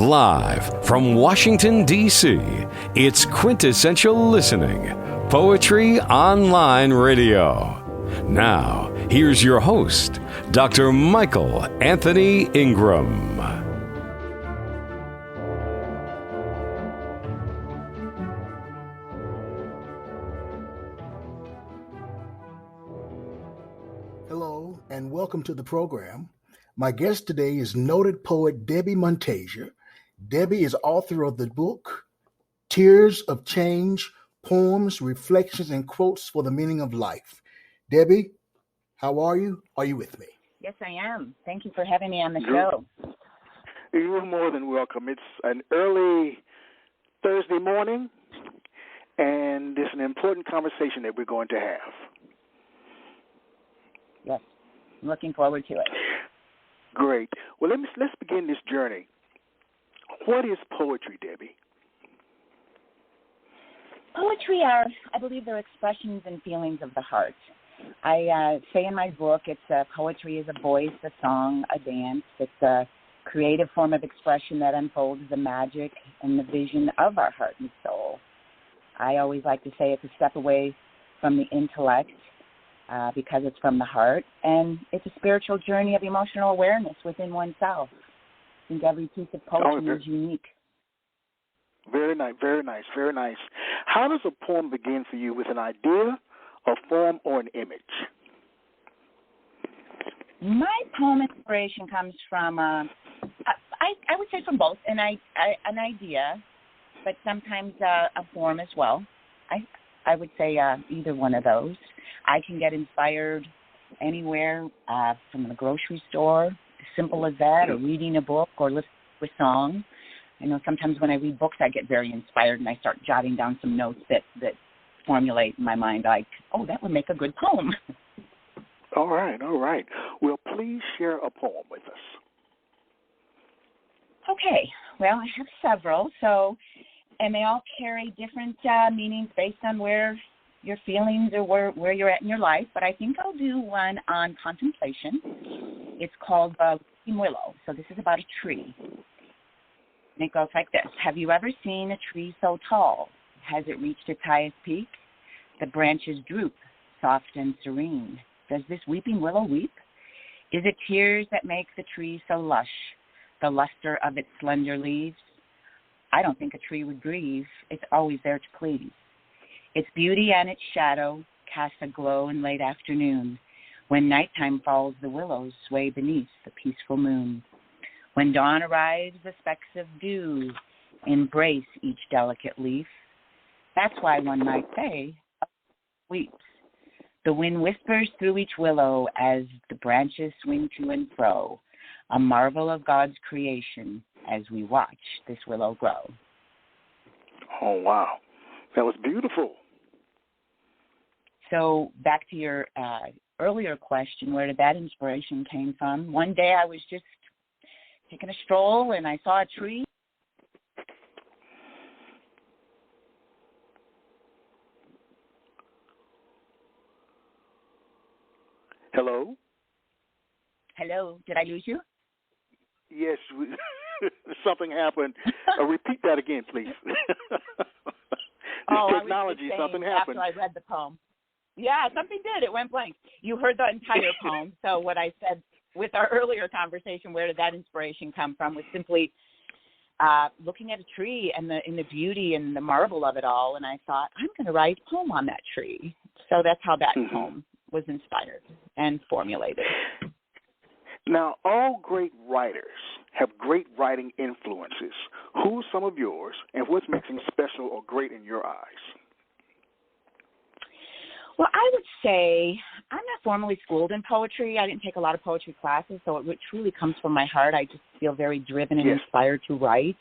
Live from Washington, D.C., it's Quintessential Listening, Poetry Online Radio. Now, here's your host, Dr. Michael Anthony Ingram. Hello, and welcome to the program. My guest today is noted poet Debbie Monteggia. Debbie is author of the book, Tears of Change, Poems, Reflections, and Quotes for the Meaning of Life. Debbie, how are you? Are you with me? Yes, I am. Thank you for having me on the show. You're more than welcome. It's an early Thursday morning, and it's an important conversation that we're going to have. Yes, I'm looking forward to it. Great. Well, let's begin this journey. What is poetry, Debbie? Poetry are, I believe, they're expressions and feelings of the heart. I say in my book, poetry is a voice, a song, a dance. It's a creative form of expression that unfolds the magic and the vision of our heart and soul. I always like to say it's a step away from the intellect because it's from the heart, and it's a spiritual journey of emotional awareness within oneself. I think every piece of poetry is unique. Very nice, very nice, very nice. How does a poem begin for you, with an idea, a form, or an image? My poem inspiration comes from, I would say from both, an idea, but sometimes a form as well. I would say either one of those. I can get inspired anywhere, from the grocery store, as simple as that, or reading a book, or listening to a song. I know sometimes when I read books, I get very inspired, and I start jotting down some notes that formulate in my mind, like, oh, that would make a good poem. All right. Well, please share a poem with us. Okay. Well, I have several, and they all carry different meanings based on where your feelings or where you're at in your life, but I think I'll do one on contemplation. It's called Weeping Willow, so this is about a tree. And it goes like this. Have you ever seen a tree so tall? Has it reached its highest peak? The branches droop, soft and serene. Does this weeping willow weep? Is it tears that make the tree so lush, the luster of its slender leaves? I don't think a tree would grieve. It's always there to please. Its beauty and its shadow cast a glow in late afternoon. When nighttime falls, the willows sway beneath the peaceful moon. When dawn arrives, the specks of dew embrace each delicate leaf. That's why one might say, weeps. The wind whispers through each willow as the branches swing to and fro, a marvel of God's creation as we watch this willow grow. Oh, wow. That was beautiful. So back to your earlier question, where did that inspiration came from? One day I was just taking a stroll, and I saw a tree. Hello? Hello, did I lose you? Yes, something happened. Repeat that again, please. Technology, something happened. After I read the poem. Yeah, something did. It went blank. You heard the entire poem. So what I said with our earlier conversation, where did that inspiration come from, was simply looking at a tree and the beauty and the marvel of it all. And I thought, I'm going to write a poem on that tree. So that's how that poem was inspired and formulated. Now, all great writers have great writing influences. Who's some of yours, and what makes them special or great in your eyes? Well, I would say I'm not formally schooled in poetry. I didn't take a lot of poetry classes, so it truly comes from my heart. I just feel very driven and inspired to write.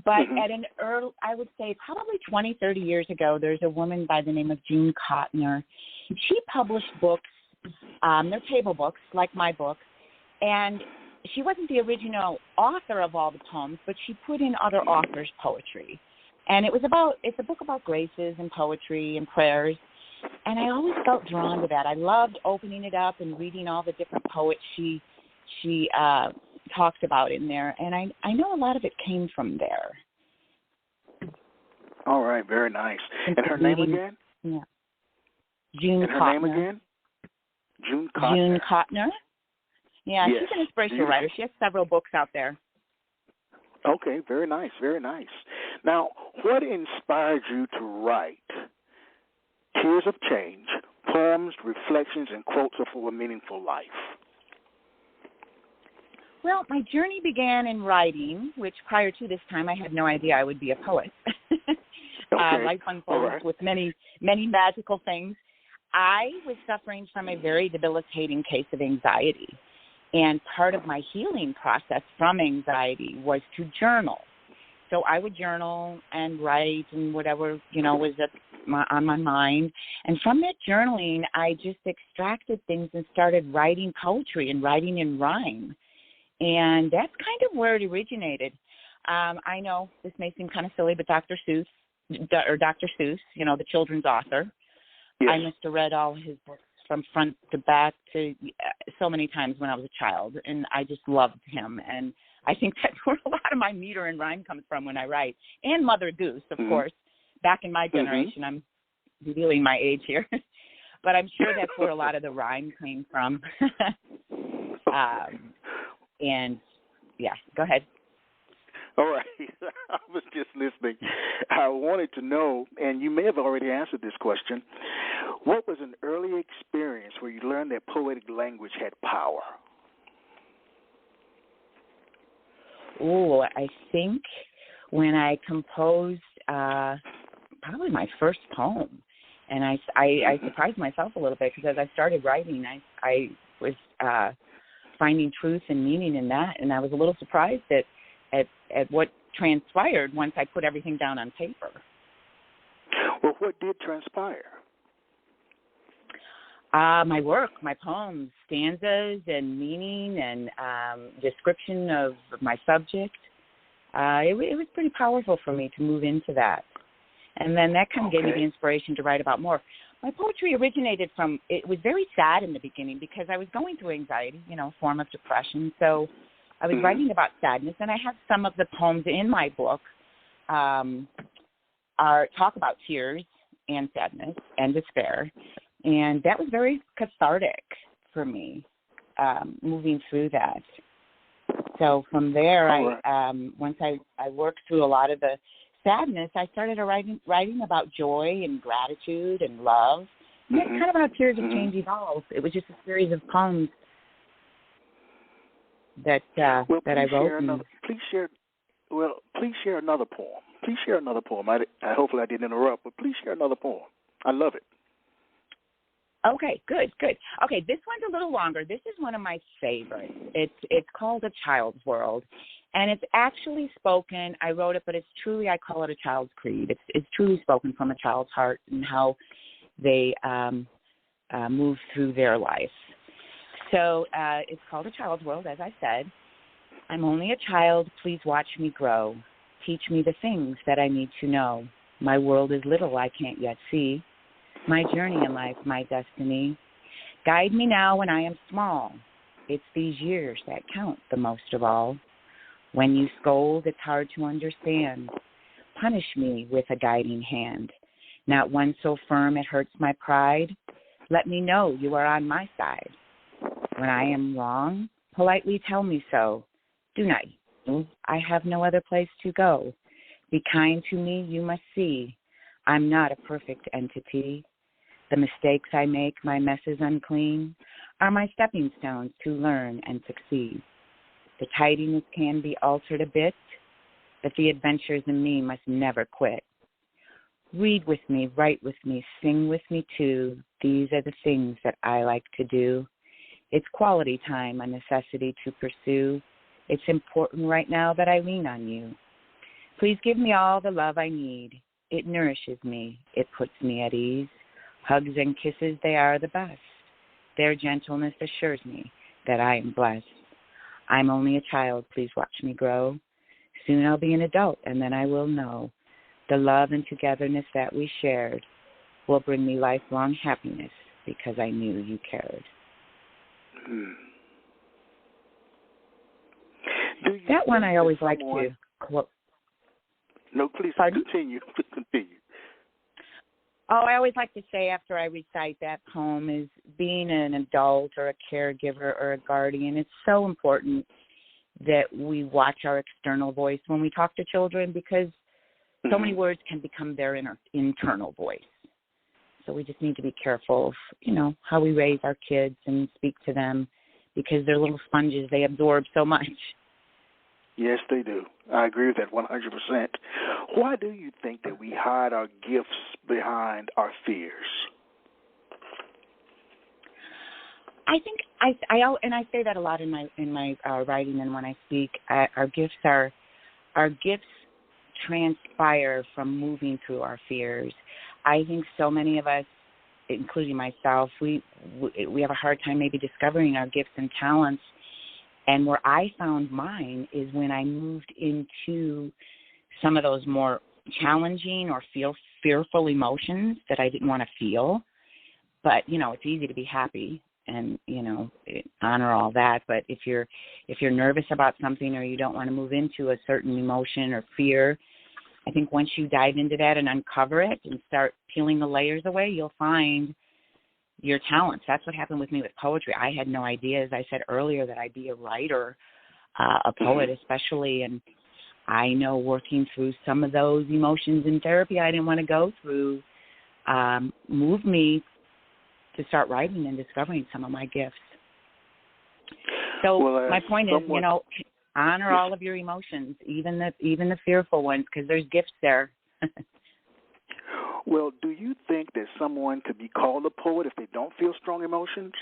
But at an early, I would say probably 20, 30 years ago, there's a woman by the name of Jean Cotner. She published books, they're table books, like my book, and she wasn't the original author of all the poems, but she put in other authors' poetry. And it's a book about graces and poetry and prayers. And I always felt drawn to that. I loved opening it up and reading all the different poets she talked about in there, and I know a lot of it came from there. All right, very nice. And her name again? Yeah. June and her Kotner. name again? June Kotner. June Kotner. Yeah, yes. She's an inspirational writer. She has several books out there. Okay, very nice, very nice. Now, what inspired you to write Tears of Change, Poems, Reflections, and Quotes for a Meaningful Life? Well, my journey began in writing, which prior to this time I had no idea I would be a poet. Okay. Life unfolds with many, many magical things. I was suffering from a very debilitating case of anxiety, and part of my healing process from anxiety was to journal. So I would journal and write and whatever, was on my mind. And from that journaling, I just extracted things and started writing poetry and writing in rhyme. And that's kind of where it originated. I know this may seem kind of silly, but Dr. Seuss, the children's author, yes. I must have read all his books from front to back to so many times when I was a child, and I just loved him. And I think that's where a lot of my meter and rhyme comes from when I write. And Mother Goose, of course. Back in my generation, I'm revealing my age here. But I'm sure that's where a lot of the rhyme came from. And, yeah, go ahead. All right. I was just listening. I wanted to know, and you may have already answered this question, what was an early experience where you learned that poetic language had power? Oh, I think when I composed probably my first poem, and I surprised myself a little bit because as I started writing, I was finding truth and meaning in that, and I was a little surprised at what transpired once I put everything down on paper. Well, what did transpire? My work, my poems, stanzas and meaning and description of my subject. It was pretty powerful for me to move into that. And then that kind of gave me the inspiration to write about more. My poetry originated from, it was very sad in the beginning because I was going through anxiety, a form of depression. So I was writing about sadness, and I have some of the poems in my book talk about tears and sadness and despair. And that was very cathartic for me, moving through that. So from there, once I worked through a lot of the sadness, I started writing about joy and gratitude and love. And that's kind of how Tears of Change evolved. It was just a series of poems that I wrote. Please share another poem. Please share another poem. I hopefully I didn't interrupt, but please share another poem. I love it. Okay, good. Okay, this one's a little longer. This is one of my favorites. It's called A Child's World, and it's actually spoken. I wrote it, but I call it a child's creed. It's truly spoken from a child's heart and how they move through their life. So it's called A Child's World, as I said. I'm only a child, please watch me grow. Teach me the things that I need to know. My world is little, I can't yet see. My journey in life, my destiny. Guide me now when I am small. It's these years that count the most of all. When you scold, it's hard to understand. Punish me with a guiding hand. Not one so firm it hurts my pride. Let me know you are on my side. When I am wrong, politely tell me so. Do not yield. I have no other place to go. Be kind to me, you must see. I'm not a perfect entity. The mistakes I make, my messes unclean, are my stepping stones to learn and succeed. The tidiness can be altered a bit, but the adventures in me must never quit. Read with me, write with me, sing with me too. These are the things that I like to do. It's quality time, a necessity to pursue. It's important right now that I lean on you. Please give me all the love I need. It nourishes me. It puts me at ease. Hugs and kisses, they are the best. Their gentleness assures me that I am blessed. I'm only a child, please watch me grow. Soon I'll be an adult, and then I will know the love and togetherness that we shared will bring me lifelong happiness because I knew you cared. That one I always like to quote. No, please Pardon? continue. Continue. Oh, I always like to say after I recite that poem is being an adult or a caregiver or a guardian, it's so important that we watch our external voice when we talk to children because so many words can become their internal voice. So we just need to be careful of, how we raise our kids and speak to them because they're little sponges. They absorb so much. Yes, they do. I agree with that 100%. Why do you think that we hide our gifts behind our fears? I think I say that a lot in my writing and when I speak. Our gifts transpire from moving through our fears. I think so many of us, including myself, we have a hard time maybe discovering our gifts and talents. And where I found mine is when I moved into some of those more challenging or fearful emotions that I didn't want to feel. But, it's easy to be happy and, honor all that. But if you're nervous about something or you don't want to move into a certain emotion or fear, I think once you dive into that and uncover it and start peeling the layers away, you'll find your talents. That's what happened with me with poetry. I had no idea, as I said earlier, that I'd be a writer, a poet especially. And I know working through some of those emotions in therapy I didn't want to go through moved me to start writing and discovering some of my gifts. So my point is, honor all of your emotions, even the fearful ones, because there's gifts there. Well, do you think that someone could be called a poet if they don't feel strong emotions?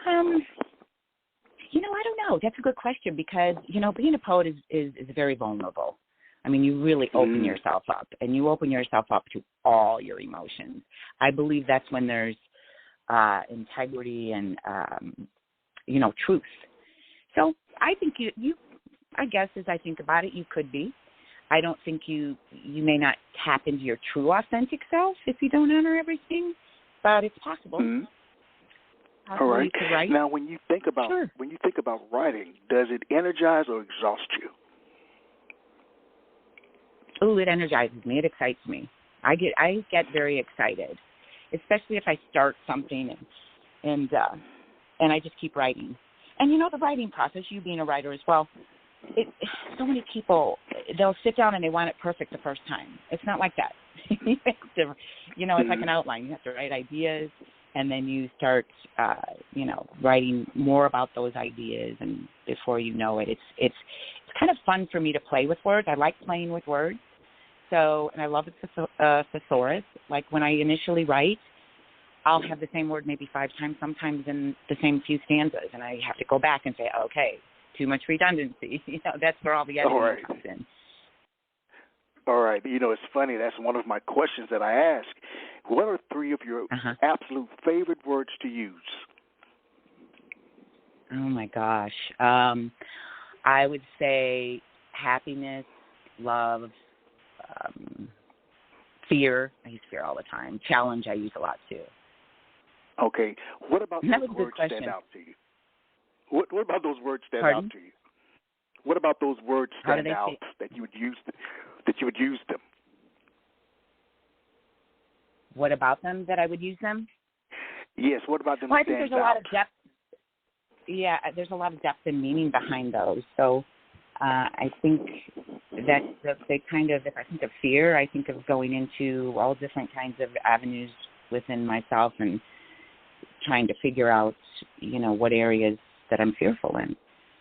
I don't know. That's a good question because, being a poet is very vulnerable. I mean, you really open yourself up, and you open yourself up to all your emotions. I believe that's when there's integrity and, truth. So I think I guess as I think about it, you could be. I don't think you may not tap into your true authentic self if you don't honor everything, but it's possible. All right. You could write. Now, when you think about writing, does it energize or exhaust you? Oh, it energizes me. It excites me. I get very excited, especially if I start something and I just keep writing. And the writing process, you being a writer as well, so many people, they'll sit down and they want it perfect the first time. It's not like that. You have to, it's like an outline. You have to write ideas, and then you start, writing more about those ideas, and before you know it, it's kind of fun for me to play with words. I like playing with words. So, and I love a thesaurus. Like when I initially write, I'll have the same word maybe 5 times, sometimes in the same few stanzas, and I have to go back and say, okay, too much redundancy. That's where all the editing comes in. All right. It's funny. That's one of my questions that I ask. What are 3 of your absolute favorite words to use? Oh, my gosh. I would say happiness, love, fear. I use fear all the time. Challenge I use a lot, too. Okay. What about those words stand out to you? What about those words stand out to you? What about those words stand out that you would use them? What about them that I would use them? Yes, what about them I think there's a lot of depth. Yeah, there's a lot of depth and meaning behind those. So I think that they kind of, if I think of fear, I think of going into all different kinds of avenues within myself and trying to figure out, what areas that I'm fearful in.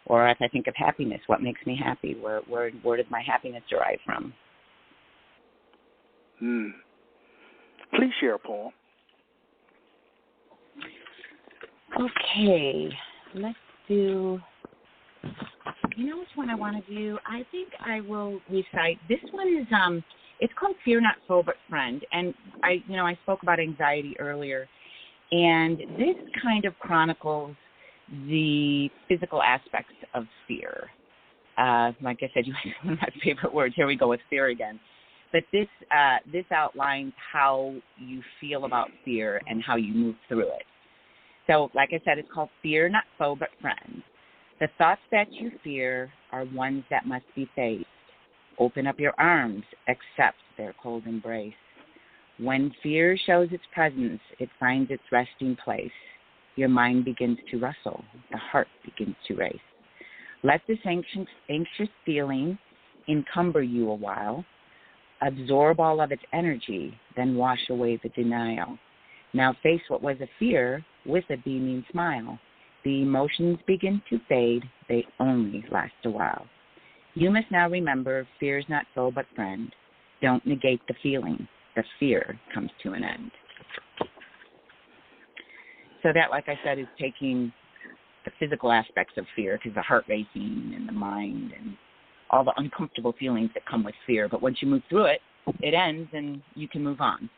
Or if I think of happiness, what makes me happy? Where does my happiness derive from? Please share a poem. Okay, let's do, which one I want to do? I think I will recite. This one is, it's called Fear Not Foe But Friend. And I spoke about anxiety earlier. And this kind of chronicles the physical aspects of fear. Like I said, you have one of my favorite words. Here we go with fear again. But this outlines how you feel about fear and how you move through it. So, like I said, it's called Fear Not Foe But Friend. The thoughts that you fear are ones that must be faced. Open up your arms, accept their cold embrace. When fear shows its presence, it finds its resting place. Your mind begins to rustle, the heart begins to race. Let this anxious feeling encumber you a while. Absorb all of its energy, then wash away the denial. Now face what was a fear with a beaming smile. The emotions begin to fade, they only last a while. You must now remember, fear is not foe but friend. Don't negate the feeling, the fear comes to an end. So that, like I said, is taking the physical aspects of fear, because the heart racing and the mind and all the uncomfortable feelings that come with fear. But once you move through it, it ends and you can move on.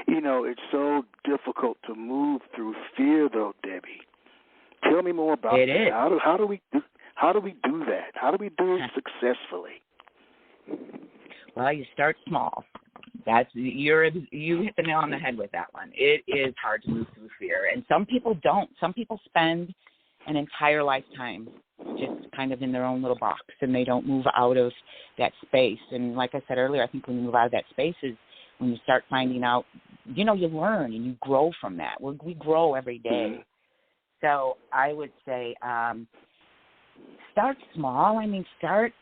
You know, it's so difficult to move through fear, though, Debbie. Tell me more about it that. Is. How do we do that? How do we do it successfully? Well, you start small. You hit the nail on the head with that one. It is hard to move through fear, and some people don't. Some people spend an entire lifetime just kind of in their own little box, and they don't move out of that space. And like I said earlier, I think when you move out of that space is when you start finding out, you learn and you grow from that. We grow every day. So I would say start small.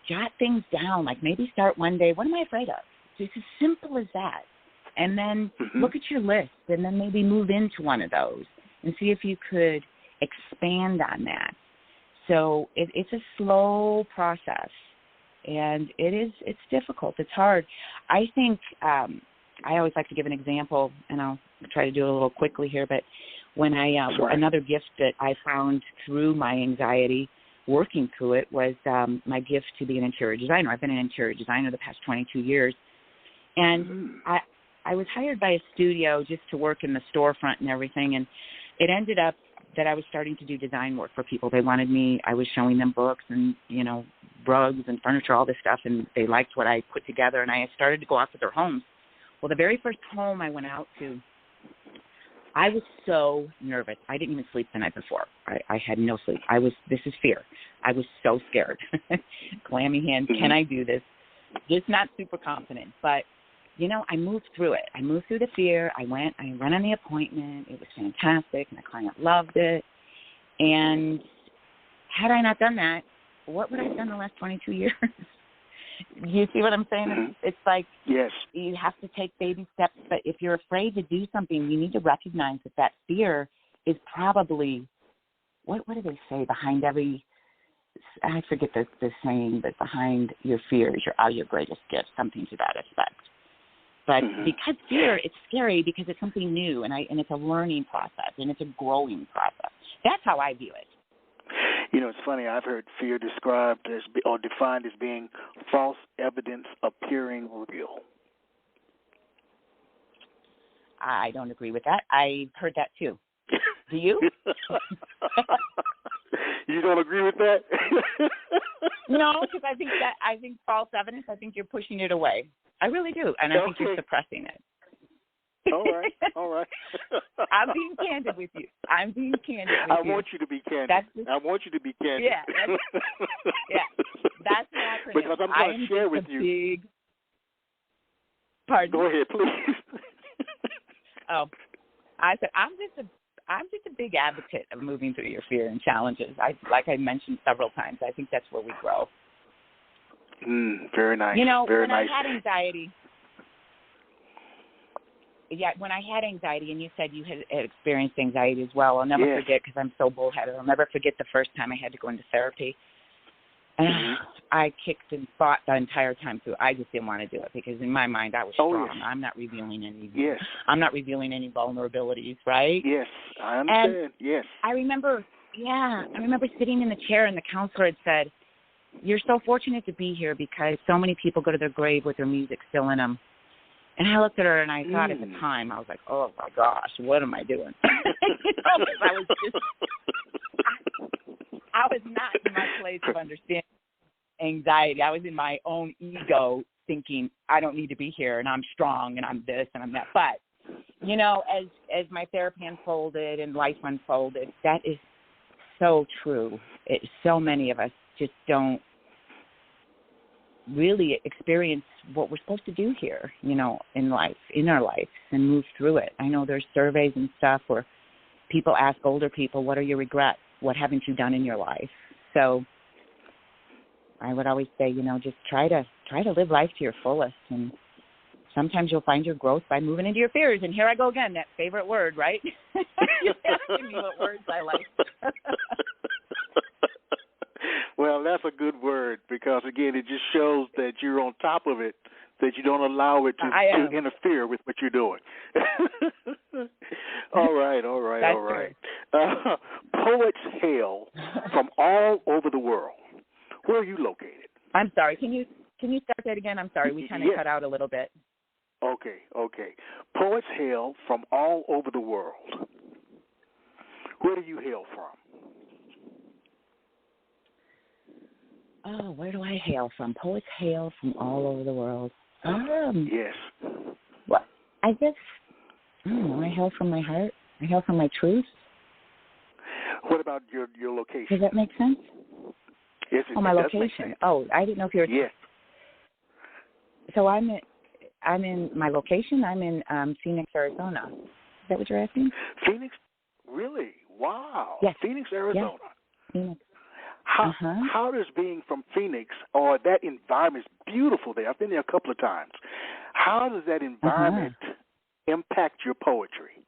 Jot things down. Like maybe start one day, what am I afraid of? It's as simple as that. And then look at your list and then maybe move into one of those and see if you could expand on that. So it's a slow process, and it's difficult. It's hard. I think I always like to give an example, and I'll try to do it a little quickly here, but when another gift that I found through my anxiety, working through it, was my gift to be an interior designer. I've been an interior designer the past 22 years, and I was hired by a studio just to work in the storefront and everything, and it ended up that I was starting to do design work for people. They wanted me, I was showing them books and, rugs and furniture, all this stuff, and they liked what I put together, and I started to go out to their homes. Well, the very first home I went out to, I was so nervous. I didn't even sleep the night before. I had no sleep. This is fear. I was so scared. Clammy hands, can I do this? Just not super confident, but I moved through it. I moved through the fear. I went on the appointment. It was fantastic. My client loved it. And had I not done that, what would I have done the last 22 years? You see what I'm saying? It's like, yes, you have to take baby steps. But if you're afraid to do something, you need to recognize that fear is probably, what do they say, behind every, I forget the saying, but behind your fears are your greatest gifts, something to that effect. But because fear, it's scary because it's something new, and it's a learning process, and it's a growing process. That's how I view it. It's funny. I've heard fear described or defined as being false evidence appearing real. I don't agree with that. I've heard that too. Do you? You don't agree with that? No, because I think false evidence. I think you're pushing it away. I really do, and I think you're suppressing it. All right. I'm being candid with you. I want you to be candid. I want you to be candid. Yeah. That's the acronym. Because I'm going to share with you. Pardon? Go ahead, please. I said I'm just a big advocate of moving through your fear and challenges. Like I mentioned several times, I think that's where we grow. Very nice. When I had anxiety. Yeah, when I had anxiety, and you said you had experienced anxiety as well, I'll never forget, because I'm so bullheaded, I'll never forget the first time I had to go into therapy. And I kicked and fought the entire time through. I just didn't want to do it, because in my mind I was strong. Yes. I'm not revealing any. Yes. I'm not revealing any vulnerabilities, right? Yes, I understand. And yes. I remember sitting in the chair, and the counselor had said, "You're so fortunate to be here because so many people go to their grave with their music still in them." And I looked at her, and I thought at the time, I was like, "Oh my gosh, what am I doing?" I was not in my place of understanding anxiety. I was in my own ego, thinking I don't need to be here, and I'm strong, and I'm this, and I'm that. But as my therapy unfolded and life unfolded, that is so true. So many of us just don't really experience what we're supposed to do here, in our life, and move through it. I know there's surveys and stuff where people ask older people, what are your regrets? What haven't you done in your life? So I would always say, just try to live life to your fullest. And sometimes you'll find your growth by moving into your fears. And here I go again, that favorite word, right? You're asking me what words I like. Well, that's a good word because, again, it just shows that you're on top of it, that you don't allow it to interfere with what you're doing. All right. Poets hail from all over the world. Where are you located? I'm sorry. Can you start that again? I'm sorry. We kind of cut out a little bit. Okay. Poets hail from all over the world. Where do you hail from? Oh, where do I hail from? Poets hail from all over the world. Yes. Well, I guess, I don't know, I hail from my heart. I hail from my truth. What about your location? Does that make sense? Yes, my location. Oh, I didn't know if you were... Yes. So I'm in my location. I'm in Phoenix, Arizona. Is that what you're asking? Phoenix? Really? Wow. Yes. Phoenix, Arizona. Yes. Phoenix. How does being from Phoenix, or that environment is beautiful there? I've been there a couple of times. How does that environment impact your poetry?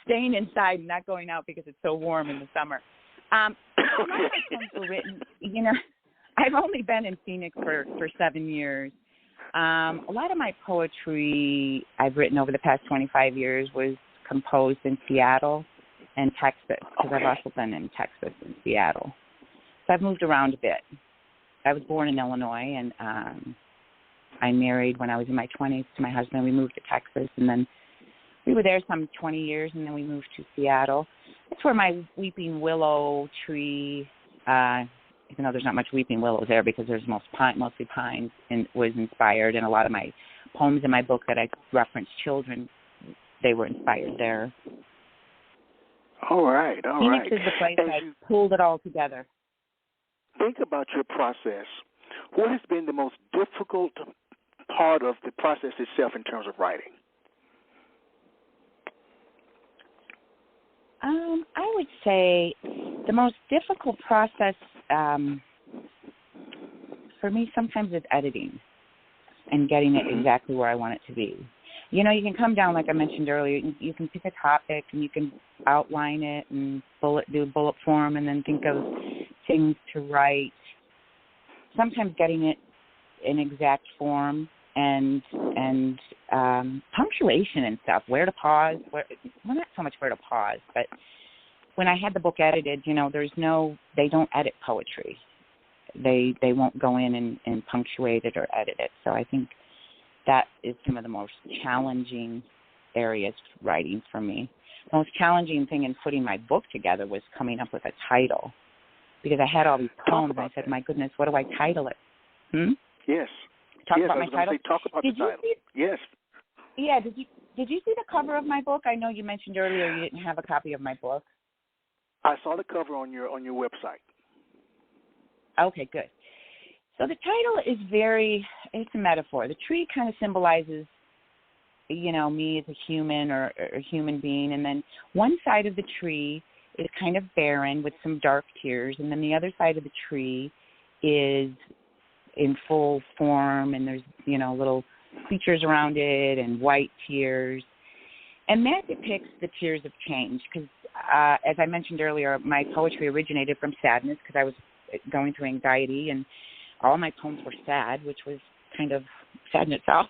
Staying inside and not going out because it's so warm in the summer. A lot of my poems were written, I've only been in Phoenix for 7 years. A lot of my poetry I've written over the past 25 years was composed in Seattle and Texas, because I've also been in Texas and Seattle. So I've moved around a bit. I was born in Illinois, and I married when I was in my 20s to my husband. We moved to Texas, and then we were there some 20 years, and then we moved to Seattle. That's where my weeping willow tree, even though there's not much weeping willows there because there's mostly pines, and was inspired. And a lot of my poems in my book that I reference children, they were inspired there. All right. Phoenix is the place I pulled it all together. Think about your process. What has been the most difficult part of the process itself in terms of writing? I would say the most difficult process for me sometimes is editing and getting it exactly where I want it to be. You can come down, like I mentioned earlier, you can pick a topic and you can outline it and do bullet form and then think of things to write. Sometimes getting it in exact form and punctuation and stuff, where to pause, not so much where to pause, but when I had the book edited, they don't edit poetry. They won't go in and punctuate it or edit it. So I think that is some of the most challenging areas of writing for me. The most challenging thing in putting my book together was coming up with a title, because I had all these poems and I said, my goodness, what do I title it? Yes. Talk about my title. Talk about the title. Yes. Yeah. Did you see the cover of my book? I know you mentioned earlier you didn't have a copy of my book. I saw the cover on your website. Okay, good. So the title is it's a metaphor. The tree kind of symbolizes, me as a human or a human being. And then one side of the tree is kind of barren with some dark tears. And then the other side of the tree is in full form. And there's, little features around it and white tears. And that depicts the tears of change. Because as I mentioned earlier, my poetry originated from sadness because I was going through anxiety, and all my poems were sad, which was kind of sad in itself.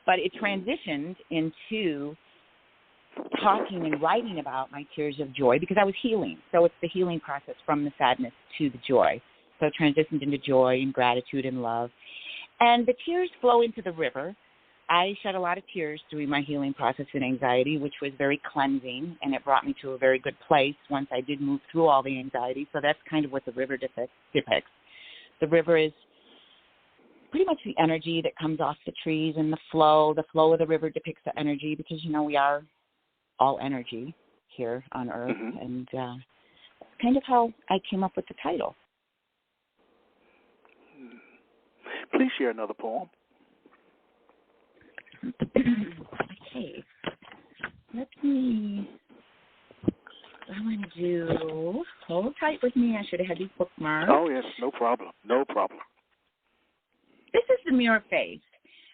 But it transitioned into talking and writing about my tears of joy because I was healing. So it's the healing process from the sadness to the joy. So it transitioned into joy and gratitude and love. And the tears flow into the river. I shed a lot of tears during my healing process in anxiety, which was very cleansing, and it brought me to a very good place once I did move through all the anxiety. So that's kind of what the river depicts. The river is pretty much the energy that comes off the trees, and the flow of the river depicts the energy because, we are all energy here on Earth, and kind of how I came up with the title. Please share another poem. Okay. I'm going to do, hold tight with me. I should have had these bookmarks. Oh, yes, no problem. No problem. This is The Mirror of Faith.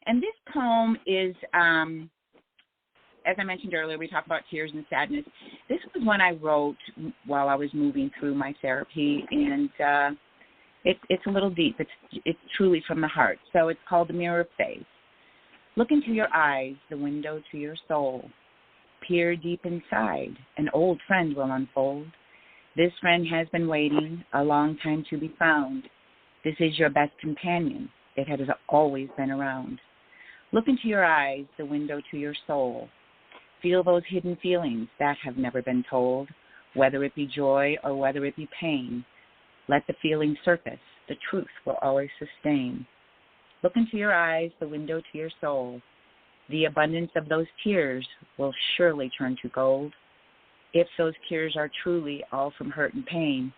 And this poem is, as I mentioned earlier, we talked about tears and sadness. This was one I wrote while I was moving through my therapy, and it's a little deep. It's truly from the heart. So it's called The Mirror of Faith. Look into your eyes, the window to your soul. Peer deep inside, an old friend will unfold. This friend has been waiting a long time to be found. This is your best companion. It has always been around. Look into your eyes, the window to your soul. Feel those hidden feelings that have never been told, whether it be joy or whether it be pain. Let the feeling surface. The truth will always sustain. Look into your eyes, the window to your soul. The abundance of those tears will surely turn to gold. If those tears are truly all from hurt and pain,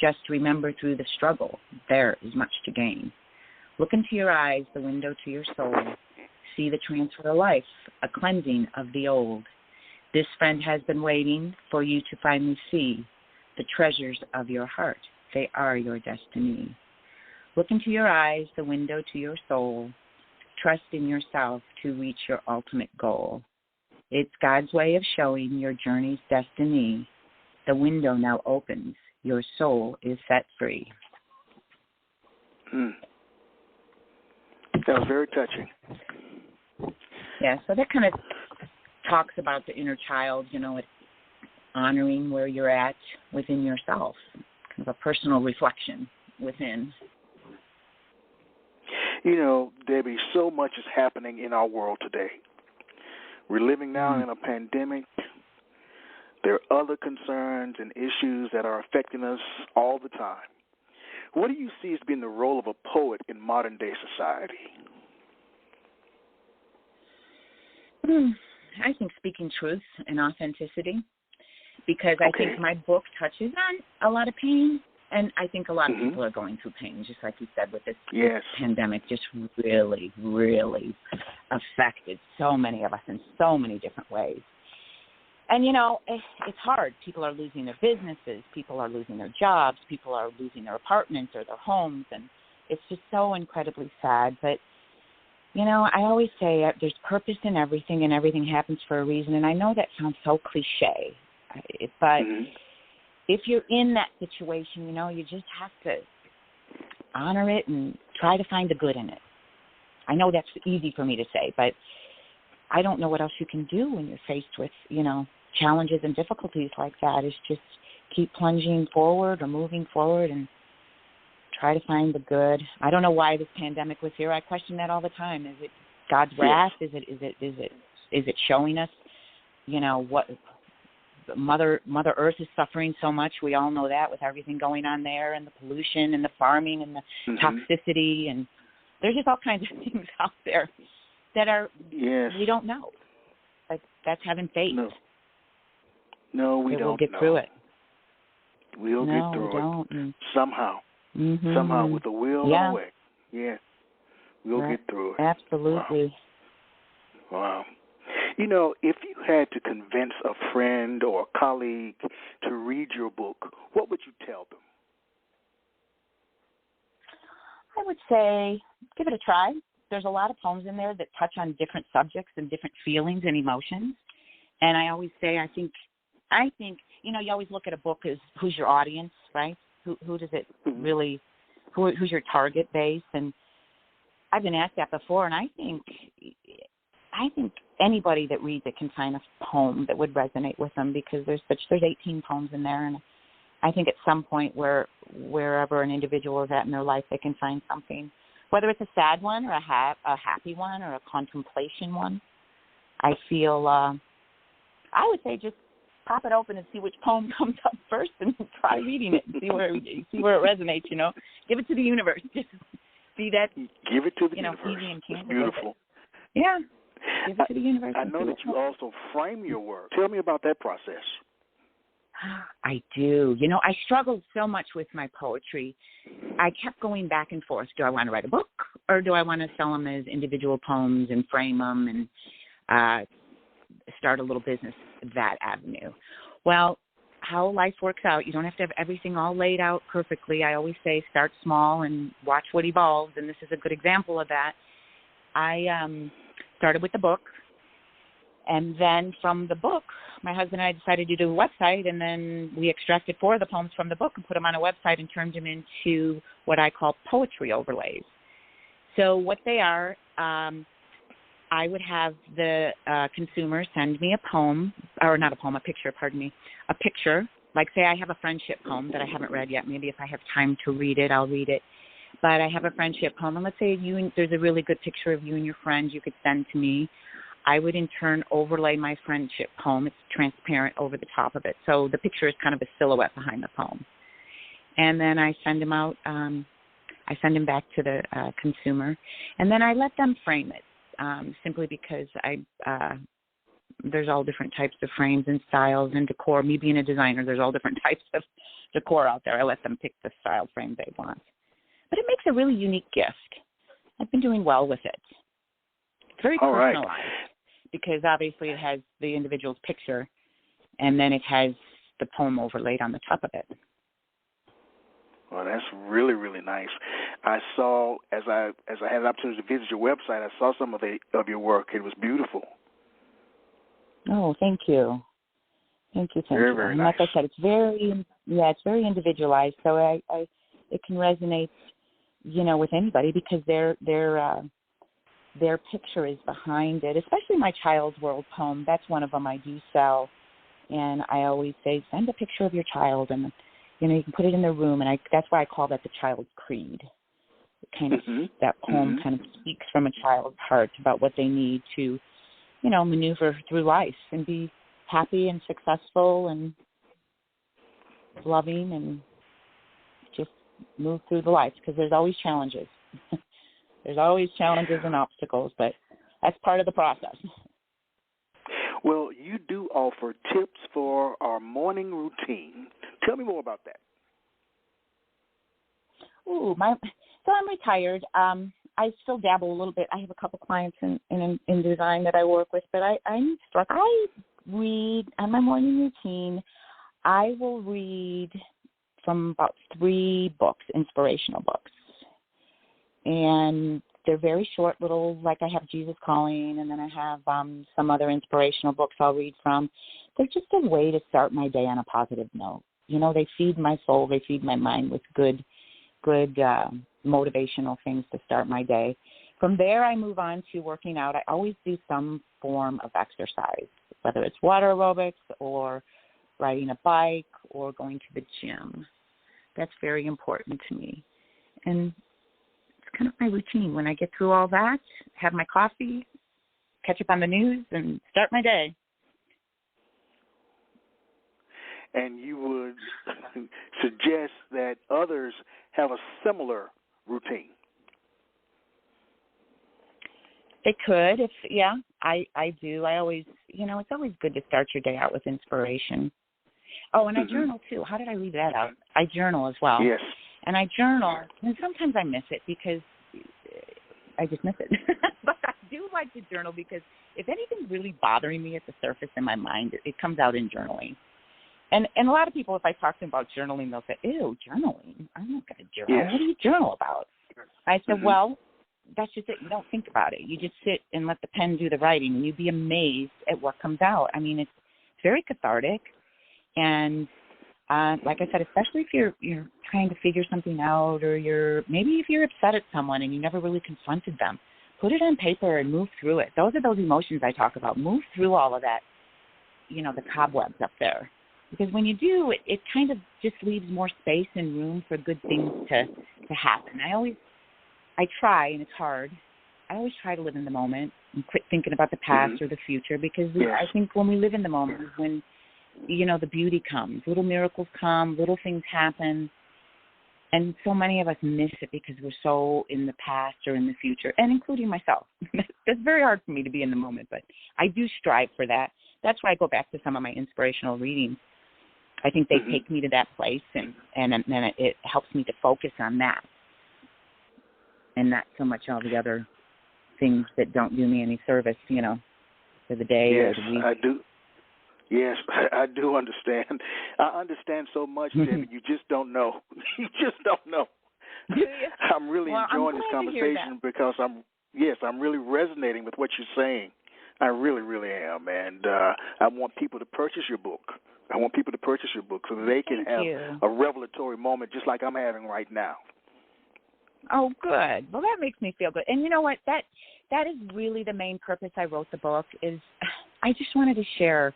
just remember through the struggle, there is much to gain. Look into your eyes, the window to your soul. See the transfer of life, a cleansing of the old. This friend has been waiting for you to finally see the treasures of your heart. They are your destiny. Look into your eyes, the window to your soul. Trust in yourself to reach your ultimate goal. It's God's way of showing your journey's destiny. The window now opens. Your soul is set free. That was very touching. Yeah, so that kind of talks about the inner child, honoring where you're at within yourself, kind of a personal reflection within. Debbie, so much is happening in our world today. We're living now in a pandemic. There are other concerns and issues that are affecting us all the time. What do you see as being the role of a poet in modern-day society? I think speaking truth and authenticity, because I think my book touches on a lot of pain, and I think a lot of people are going through pain, just like you said, with this pandemic just really, really affected so many of us in so many different ways. And, it's hard. People are losing their businesses. People are losing their jobs. People are losing their apartments or their homes. And it's just so incredibly sad. But, I always say there's purpose in everything, and everything happens for a reason. And I know that sounds so cliche, but if you're in that situation, you just have to honor it and try to find the good in it. I know that's easy for me to say, but I don't know what else you can do when you're faced with, challenges and difficulties like that. Is just keep plunging forward or moving forward and try to find the good. I don't know why this pandemic was here. I question that all the time. Is it God's wrath? Is it showing us, what Mother Earth is suffering so much? We all know that with everything going on there, and the pollution and the farming and the toxicity, and there's just all kinds of things out there that are we don't know. Like, that's having faith. No, we don't. We'll get through it. We'll get through it somehow. Somehow, with the will and the way. Yeah, we'll get through it. Absolutely. Wow. If you had to convince a friend or a colleague to read your book, what would you tell them? I would say give it a try. There's a lot of poems in there that touch on different subjects and different feelings and emotions. And I always say, I think, you always look at a book as who's your audience, right? Who does it really, who's your target base? And I've been asked that before, and I think anybody that reads it can find a poem that would resonate with them, because there's 18 poems in there, and I think at some point wherever an individual is at in their life, they can find something, whether it's a sad one or a happy one or a contemplation one. I feel I would say just pop it open and see which poem comes up first, and try reading it and see where it resonates. Give it to the universe. Just see that. Give it to the universe. Easy and candid. Beautiful. Yeah. give it to the universe. I know that you also frame your work. Tell me about that process. I do. You know, I struggled so much with my poetry. I kept going back and forth. Do I want to write a book, or do I want to sell them as individual poems and frame them and start a little business that avenue? Well, how life works out, you don't have to have everything all laid out perfectly. I always say start small and watch what evolves, and this is a good example of that. I started with the book, and then from the book, my husband and I decided to do a website, and then we extracted 4 of the poems from the book and put them on a website and turned them into what I call poetry overlays. So what they are, I would have the consumer send me a poem, or not a poem, a picture, a picture. Like, say I have a friendship poem that I haven't read yet. Maybe if I have time to read it, I'll read it. But I have a friendship poem, and let's say there's a really good picture of you and your friends you could send to me. I would in turn overlay my friendship poem. It's transparent over the top of it. So the picture is kind of a silhouette behind the poem. And then I send them out. I send them back to the consumer, and then I let them frame it. Simply because there's all different types of frames and styles and decor. Me being a designer, there's all different types of decor out there. I let them pick the style frame they want. But it makes a really unique gift. I've been doing well with it. It's very personalized because obviously it has the individual's picture, and then it has the poem overlaid on the top of it. Well, that's really, really nice. I saw, as I had an opportunity to visit your website, I saw some of your work. It was beautiful. Oh, thank you. Thank you. Very, very and nice. like I said, it's very individualized, so it can resonate, with anybody because their picture is behind it. Especially my Child's World poem. That's one of them I do sell, and I always say send a picture of your child and. You can put it in their room, and that's why I call that the child's creed. That poem kind of speaks from a child's heart about what they need to, maneuver through life and be happy and successful and loving and just move through the life because there's always challenges. There's always challenges and obstacles, but that's part of the process. Well, you do offer tips for our morning routine. Tell me more about that. So I'm retired. I still dabble a little bit. I have a couple clients in design that I work with, but I read on my morning routine. I will read from about 3 books, inspirational books, and they're very short, little. Like I have Jesus Calling, and then I have some other inspirational books I'll read from. They're just a way to start my day on a positive note. They feed my soul. They feed my mind with good motivational things to start my day. From there, I move on to working out. I always do some form of exercise, whether it's water aerobics or riding a bike or going to the gym. That's very important to me. And it's kind of my routine. When I get through all that, have my coffee, catch up on the news, and start my day. And you would suggest that others have a similar routine? They could, I do. I always, it's always good to start your day out with inspiration. Oh, and I journal too. How did I leave that out? I journal as well. Yes. And I journal, and sometimes I miss it because I just miss it. But I do like to journal because if anything's really bothering me at the surface in my mind, it comes out in journaling. And a lot of people, if I talk to them about journaling, they'll say, ew, journaling? I'm not going to journal. Yes. What do you journal about? I said, well, that's just it. You don't think about it. You just sit and let the pen do the writing, and you'd be amazed at what comes out. I mean, it's very cathartic. And like I said, especially if you're trying to figure something out, or maybe if you're upset at someone and you never really confronted them, put it on paper and move through it. Those are those emotions I talk about. Move through all of that, the cobwebs up there. Because when you do, it kind of just leaves more space and room for good things to happen. I try, and it's hard. I always try to live in the moment and quit thinking about the past or the future, because I think when we live in the moment is when, the beauty comes. Little miracles come, little things happen, And so many of us miss it because we're so in the past or in the future, and including myself. It's very hard for me to be in the moment, but I do strive for that. That's why I go back to some of my inspirational readings. I think they take me to that place, and then it helps me to focus on that and not so much all the other things that don't do me any service, for the day or the week. I do. Yes, I do understand. I understand so much, Debbie. You just don't know. You just don't know. I'm really enjoying this conversation because I'm really resonating with what you're saying. I really, really am. And I want people to purchase your book. I want people to purchase your book so that they can have a revelatory moment just like I'm having right now. Oh, good. Well, that makes me feel good. And you know what? That is really the main purpose I wrote the book is I just wanted to share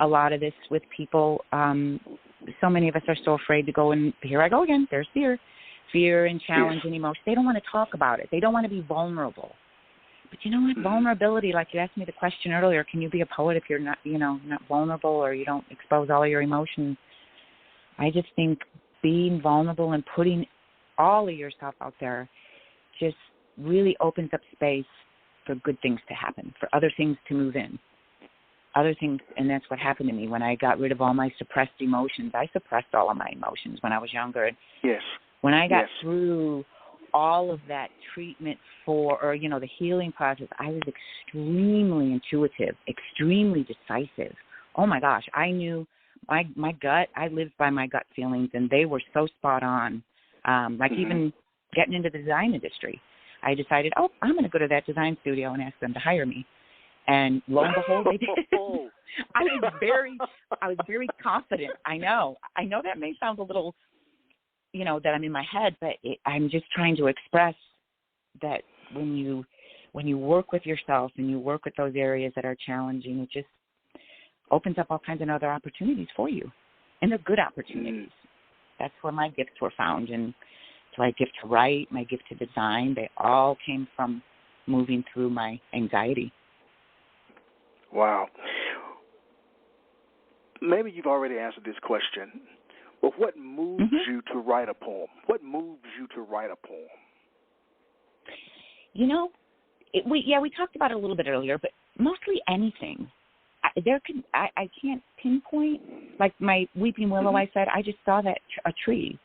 a lot of this with people. So many of us are so afraid to go, and here I go again. There's fear and challenge and emotion. They don't want to talk about it. They don't want to be vulnerable. But you know what? Vulnerability, like you asked me the question earlier, can you be a poet if you're not, not vulnerable or you don't expose all of your emotions? I just think being vulnerable and putting all of yourself out there just really opens up space for good things to happen, for other things to move in. Other things, and that's what happened to me when I got rid of all my suppressed emotions. I suppressed all of my emotions when I was younger. Yes. When I got through all of that treatment the healing process, I was extremely intuitive, extremely decisive. Oh my gosh, I knew my gut. I lived by my gut feelings, and they were so spot on. Even getting into the design industry, I decided, I'm going to go to that design studio and ask them to hire me. And lo and behold, they did. I was very confident. I know that may sound a little, that I'm in my head, but I'm just trying to express that when you work with yourself and you work with those areas that are challenging, it just opens up all kinds of other opportunities for you, and they're good opportunities. That's where my gifts were found, and so my gift to write, my gift to design, they all came from moving through my anxiety. Wow. Maybe you've already answered this question, but what moves you to write a poem? What moves you to write a poem? We talked about it a little bit earlier, but mostly anything. I can't pinpoint. Like my weeping willow, I said, I just saw that a tree,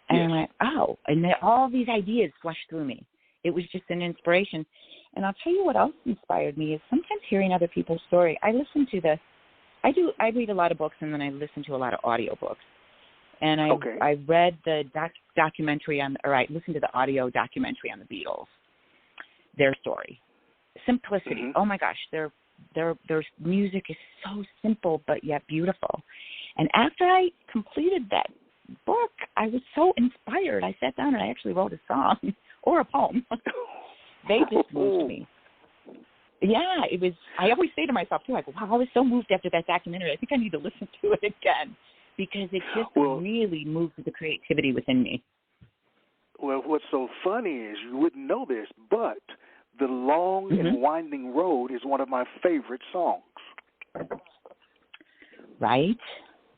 and I went, and then all these ideas flushed through me. It was just an inspiration. And I'll tell you what else inspired me is sometimes hearing other people's story. I read a lot of books, and then I listen to a lot of audiobooks. And I read the documentary I listened to the audio documentary on the Beatles, their story. Simplicity. Oh my gosh, their music is so simple but yet beautiful. And after I completed that book, I was so inspired. I sat down and I actually wrote a song or a poem. They just moved me. Yeah, it was. I always say to myself too, like, wow, I was so moved after that documentary. I think I need to listen to it again because it just really moved the creativity within me. Well, what's so funny is you wouldn't know this, but The Long and Winding Road is one of my favorite songs. Right?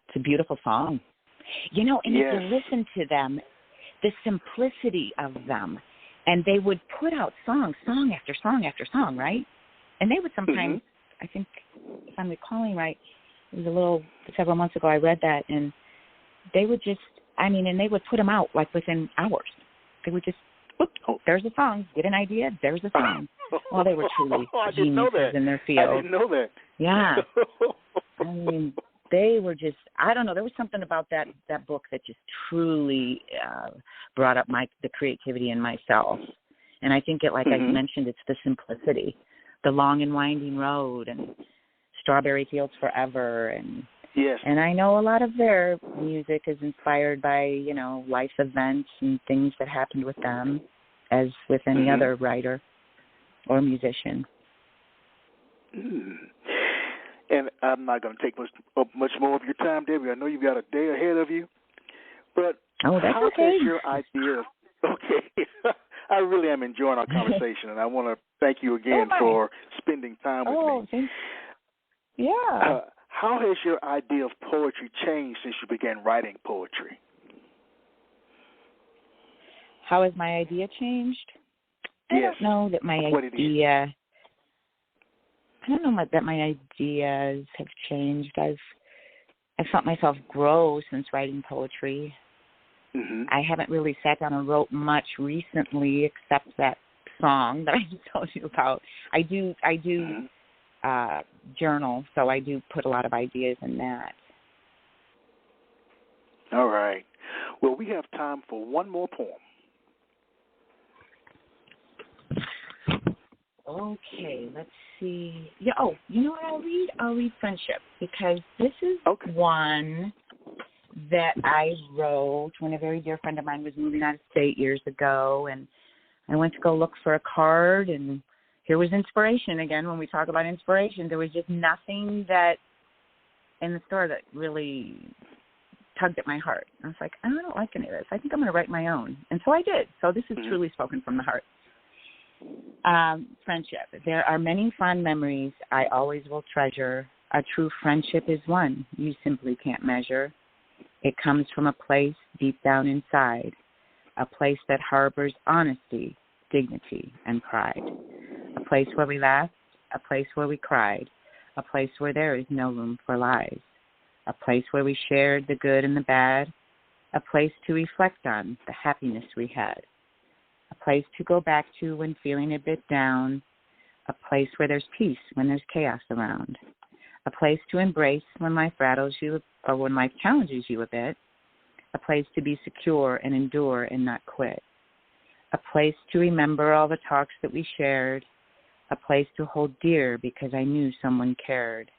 It's a beautiful song. And if you listen to them, the simplicity of them, and they would put out song after song after song, right? And they would sometimes, I think, if I'm recalling right, it was several months ago I read that, and they would just, and they would put them out like within hours. They would just, there's a song, get an idea, there's a song. Well, they were truly geniuses in their field. I didn't know that. Yeah. They were just, I don't know, there was something about that book that just truly brought up the creativity in myself. And I think I mentioned, it's the simplicity, the long and winding road, and Strawberry Fields Forever. And I know a lot of their music is inspired by, life events and things that happened with them, as with any other writer or musician. And I'm not going to take much more of your time, Debbie. I know you've got a day ahead of you. But that's how okay. has your idea I really am enjoying our conversation, and I want to thank you again for spending time with me. Thanks. Yeah. How has your idea of poetry changed since you began writing poetry? How has my idea changed? I Yes. don't know that my What it is. idea. I don't know that my ideas have changed. I've felt myself grow since writing poetry. Mm-hmm. I haven't really sat down and wrote much recently, except that song that I just told you about. I do journal, so I do put a lot of ideas in that. All right. Well, we have time for one more poem. Okay, let's see. Yeah. Oh, you know what I'll read? I'll read Friendship, because this is one that I wrote when a very dear friend of mine was moving out of state years ago, and I went to go look for a card, and here was inspiration again. When we talk about inspiration, there was just nothing that in the store that really tugged at my heart. I was like, I don't like any of this. I think I'm going to write my own. And so I did. So this is truly spoken from the heart. Friendship. There are many fond memories I always will treasure. A true friendship is one you simply can't measure. It comes from a place deep down inside, a place that harbors honesty, dignity, and pride. A place where we laughed, a place where we cried, a place where there is no room for lies. A place where we shared the good and the bad, a place to reflect on the happiness we had, a place to go back to when feeling a bit down, a place where there's peace when there's chaos around, a place to embrace when life rattles you or when life challenges you a bit, a place to be secure and endure and not quit, a place to remember all the talks that we shared, a place to hold dear because I knew someone cared,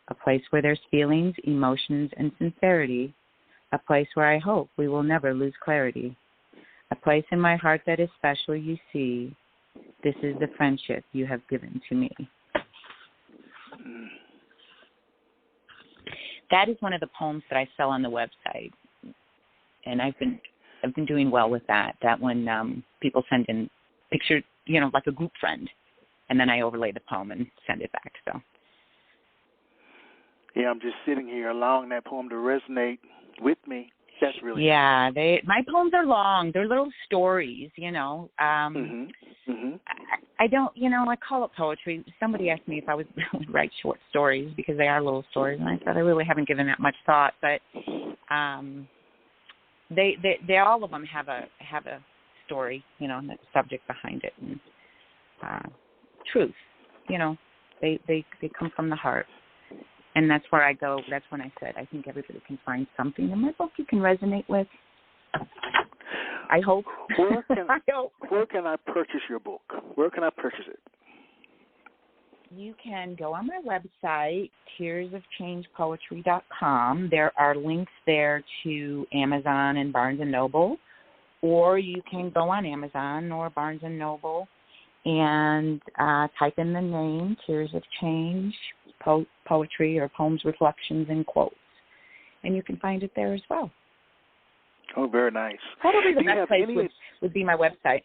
a place where there's feelings, emotions, and sincerity, a place where I hope we will never lose clarity, a place in my heart that is special, you see. This is the friendship you have given to me. That is one of the poems that I sell on the website, and I've been doing well with that. That one, people send in pictures, like a group friend, and then I overlay the poem and send it back. So. Yeah, I'm just sitting here allowing that poem to resonate with me. That's really my poems are long. They're little stories, I don't, I call it poetry. Somebody asked me if I would write short stories because they are little stories, and I said I really haven't given that much thought. But they all of them have a story, and a subject behind it, and truth. They come from the heart. And that's where I go. That's when I said, I think everybody can find something in my book you can resonate with. I hope. Where can I purchase your book? Where can I purchase it? You can go on my website, tearsofchangepoetry.com. There are links there to Amazon and Barnes & Noble. Or you can go on Amazon or Barnes & Noble and type in the name, Tears of Change, poetry or poems, reflections, and quotes. And you can find it there as well. Oh, very nice. Probably the best place would be my website.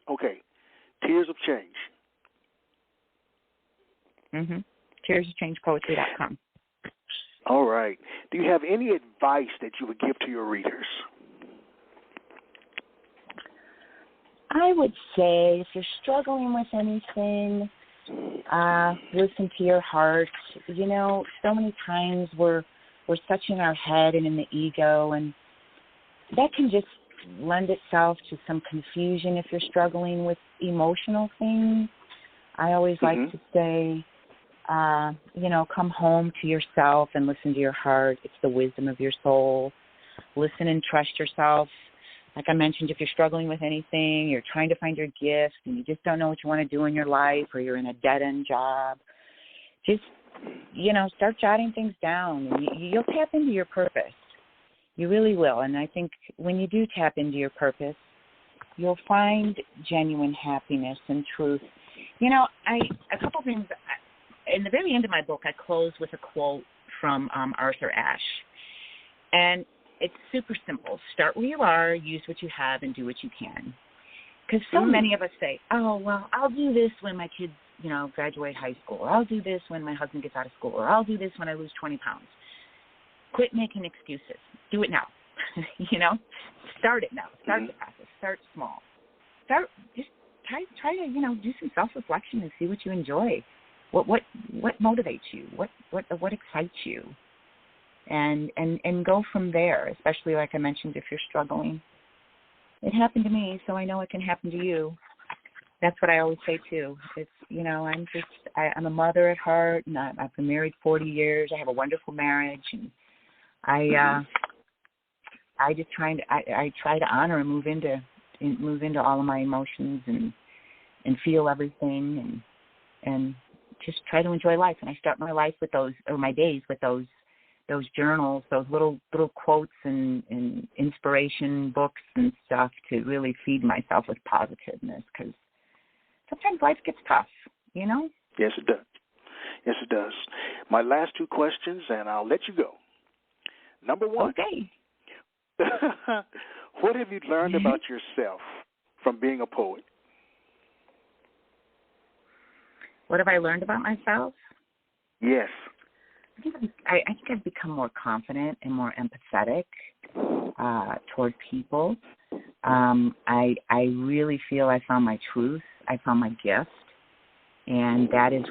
Okay. Tears of Change. Tearsofchangepoetry.com. All right. Do you have any advice that you would give to your readers? I would say if you're struggling with anything, listen to your heart. So many times we're such in our head and in the ego, and that can just lend itself to some confusion if you're struggling with emotional things. I always like to say, come home to yourself and listen to your heart. It's the wisdom of your soul. Listen and trust yourself. Like I mentioned, if you're struggling with anything, you're trying to find your gift, and you just don't know what you want to do in your life, or you're in a dead-end job, just, start jotting things down, and you'll tap into your purpose. You really will. And I think when you do tap into your purpose, you'll find genuine happiness and truth. A couple things. In the very end of my book, I close with a quote from Arthur Ashe. And it's super simple. Start where you are, use what you have, and do what you can. Because so many of us say, oh, well, I'll do this when my kids, graduate high school. Or I'll do this when my husband gets out of school. Or I'll do this when I lose 20 pounds. Quit making excuses. Do it now. Start it now. Start the process. start small. Just try to, do some self-reflection and see what you enjoy. What motivates you? What excites you? And go from there, especially like I mentioned, if you're struggling. It happened to me, so I know it can happen to you. That's what I always say too. It's, I'm a mother at heart, and I've been married 40 years. I have a wonderful marriage, and I just try to honor and move into all of my emotions and feel everything and just try to enjoy life. And I start my life with those, or my days with those journals, those little quotes and inspiration books and stuff to really feed myself with positiveness, because sometimes life gets tough, Yes, it does. Yes, it does. My last two questions, and I'll let you go. Number one. Okay. What have you learned about yourself from being a poet? What have I learned about myself? Yes. I think I've become more confident and more empathetic toward people. I really feel I found my truth. I found my gift. And that is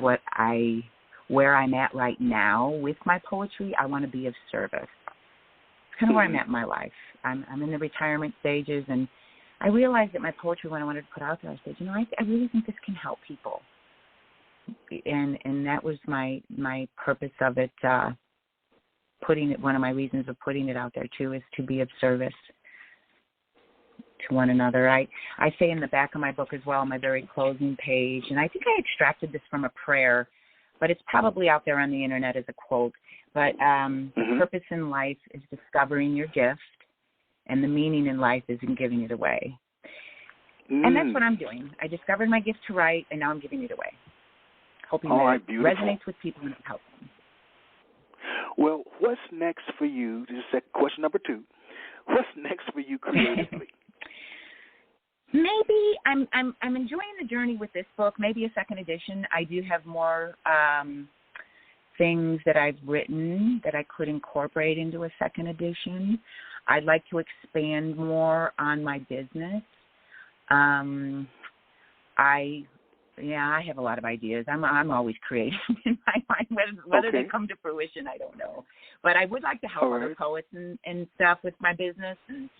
where I'm at right now with my poetry. I want to be of service. It's kind of where I'm at in my life. I'm in the retirement stages, and I realized that my poetry, when I wanted to put out there, I said, I really think this can help people. And that was my purpose of it, one of my reasons of putting it out there too, is to be of service to one another. I say in the back of my book as well, my very closing page, and I think I extracted this from a prayer, but it's probably out there on the internet as a quote, but purpose in life is discovering your gift, and the meaning in life is in giving it away. And that's what I'm doing. I discovered my gift to write, and now I'm giving it away, hoping that it resonates with people and helps them. Well, what's next for you? This is question number 2. What's next for you creatively? Maybe I'm enjoying the journey with this book. Maybe a second edition. I do have more things that I've written that I could incorporate into a second edition. I'd like to expand more on my business. I have a lot of ideas. I'm always creative in my mind. Whether they come to fruition, I don't know. But I would like to help other poets and stuff with my business, and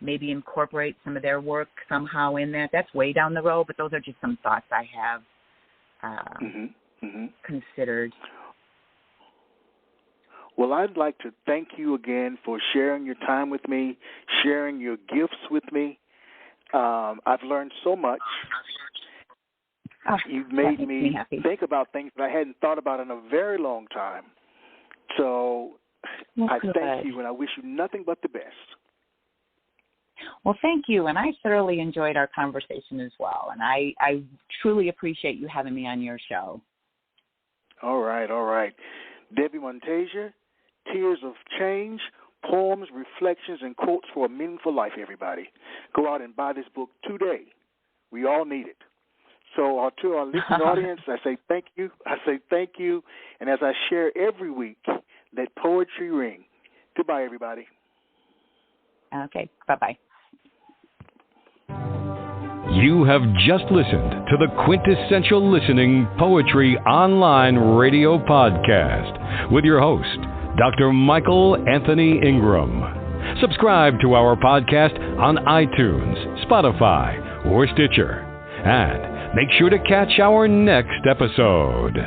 maybe incorporate some of their work somehow in that. That's way down the road, but those are just some thoughts I have considered. Well, I'd like to thank you again for sharing your time with me, sharing your gifts with me. I've learned so much. You've made me think about things that I hadn't thought about in a very long time. So I thank you, and I wish you nothing but the best. Well, thank you, and I thoroughly enjoyed our conversation as well, and I truly appreciate you having me on your show. All right. Debbie Monteggia, Tears of Change, Poems, Reflections, and Quotes for a Meaningful Life, everybody. Go out and buy this book today. We all need it. So to our listening audience, I say thank you. And as I share every week, let poetry ring. Goodbye, everybody. Okay, bye-bye. You have just listened to the Quintessential Listening Poetry Online Radio Podcast with your host, Dr. Michael Anthony Ingram. Subscribe to our podcast on iTunes, Spotify, or Stitcher. And make sure to catch our next episode.